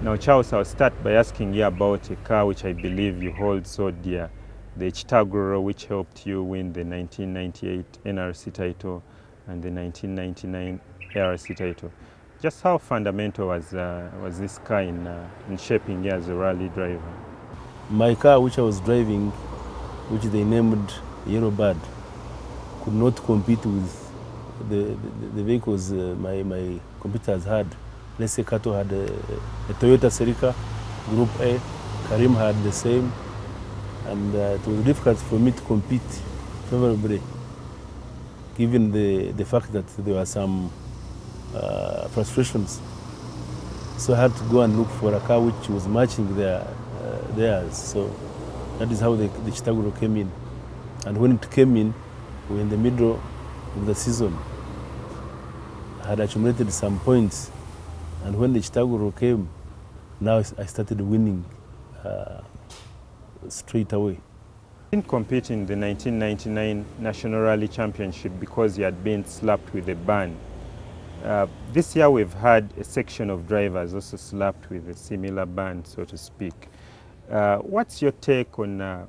Now, Charles, I'll start by asking you about a car which I believe you hold so dear, the Chitaguro, which helped you win the 1998 NRC title and the 1999 ARC title. Just how fundamental was this car in shaping you as a rally driver? My car, which I was driving, which they named Yellow Bird, could not compete with the vehicles my competitors had. Let's say Kato had a Toyota Celica Group A, Karim had the same, and it was difficult for me to compete favorably, given the fact that there were some frustrations. So I had to go and look for a car which was matching theirs. So that is how the Chitaguro came in. And when it came in, we were in the middle of the season. I had accumulated some points. And when the Chitaguro came, now I started winning straight away. You didn't compete in the 1999 National Rally Championship because you had been slapped with a ban. This year we've had a section of drivers also slapped with a similar ban, so to speak. What's your take on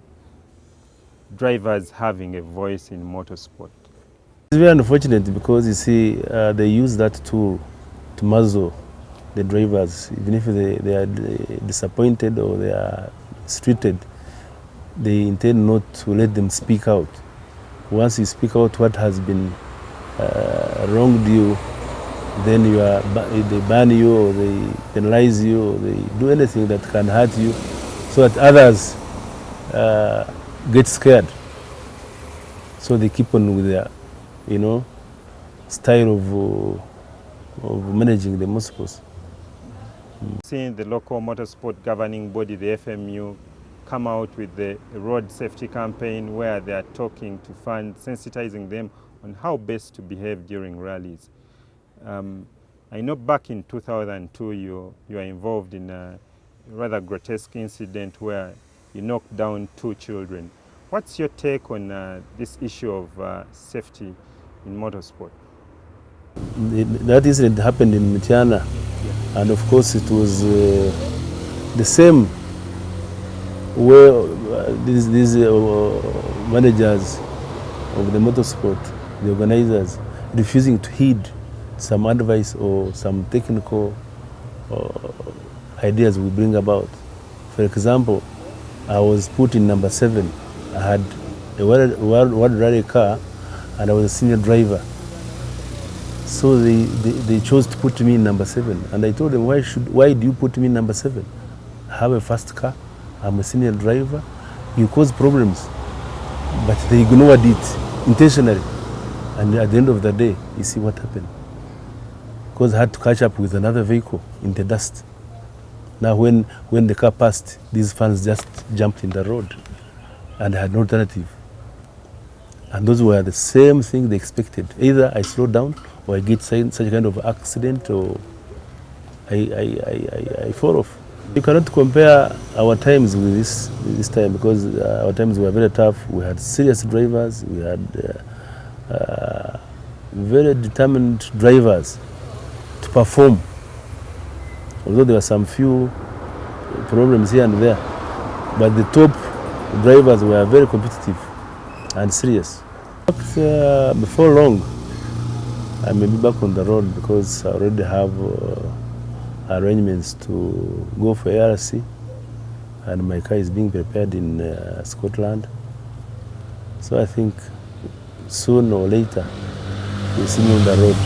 drivers having a voice in motorsport? It's very unfortunate because you see they use that tool to muzzle the drivers. Even if they are disappointed or they are mistreated, they intend not to let them speak out. Once you speak out what has been wronged you, then they ban you or they penalize you or they do anything that can hurt you, so that others get scared. So they keep on with their, style of managing the motorsports. Seeing the local motorsport governing body, the FMU, come out with the road safety campaign where they are talking to fans, sensitizing them on how best to behave during rallies. I know back in 2002 you were involved in a rather grotesque incident where you knocked down 2 children. What's your take on this issue of safety in motorsport? That incident happened in Mitiana, and of course it was the same where these managers of the motorsport, the organizers, refusing to heed some advice or some technical ideas we bring about. For example, I was put in number 7. I had a world rally car and I was a senior driver. So they chose to put me in number 7. And I told them, why do you put me in number 7? I have a fast car, I'm a senior driver, you cause problems. But they ignored it intentionally. And at the end of the day, you see what happened. Because I had to catch up with another vehicle in the dust. Now when the car passed, these fans just jumped in the road and I had no alternative. And those were the same thing they expected. Either I slow down or I get such a kind of accident or I fall off. You cannot compare our times with this time because our times were very tough. We had serious drivers, we had very determined drivers to perform. Although there were some few problems here and there, but the top drivers were very competitive and serious. Before long, I may be back on the road because I already have arrangements to go for ARC, and my car is being prepared in Scotland. So I think soon or later you'll see me on the road.